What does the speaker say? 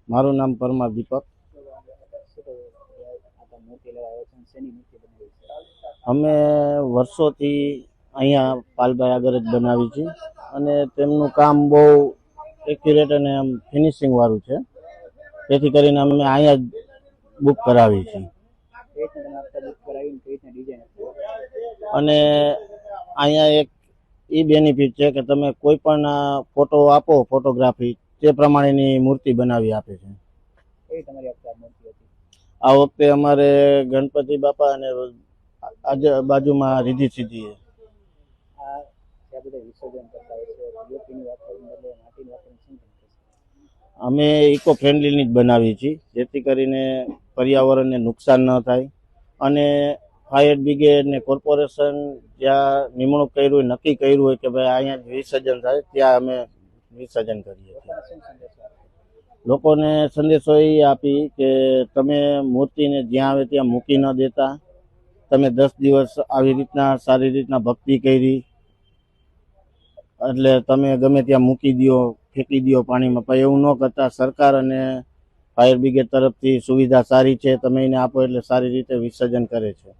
મારું નામ પરમાર દીપક. અમે વર્ષોથી અહીંયા પાલભાઈ આગળ જ બનાવી છે અને તેમનું કામ બહુ એક્યુરેટ અને આમ ફિનિશિંગ વાળું છે, તેથી કરીને અમે અહીંયા જ બુક કરાવી છે. અને અહીંયા એક એ બેનિફિટ છે કે તમે કોઈ પણ ફોટો આપો, ફોટોગ્રાફી, તે પ્રમાણેની મૂર્તિ બનાવી આપે છે. આ વખતે અમારે ગણપતિ બાપા અને આજે બાજુમાં રીધી સીધી અમે ઇકો ફ્રેન્ડલીની જ બનાવી છીએ, જેથી કરીને પર્યાવરણને નુકસાન ન થાય. અને ફાયર બ્રિગેડ ને કોર્પોરેશન જ્યાં નિમણૂક કર્યું હોય, નક્કી કર્યું હોય કે ભાઈ અહીંયા વિસર્જન થાય, ત્યાં અમે વિસર્જન કરીએ છીએ. લોકોને સંદેશો એ આપી કે તમે મૂર્તિને જ્યાં આવે ત્યાં મૂકી ન દેતા. તમે 10 દિવસ આવી રીતના સારી રીતના ભક્તિ કરી એટલે તમે ગમે ત્યાં મૂકી દો, ફેંકી દો પાણીમાં, પણ એવું ન કરતા. સરકાર અને ફાયર બ્રિગેડ તરફથી સુવિધા સારી છે, તમે એને આપો એટલે સારી રીતે વિસર્જન કરે છે.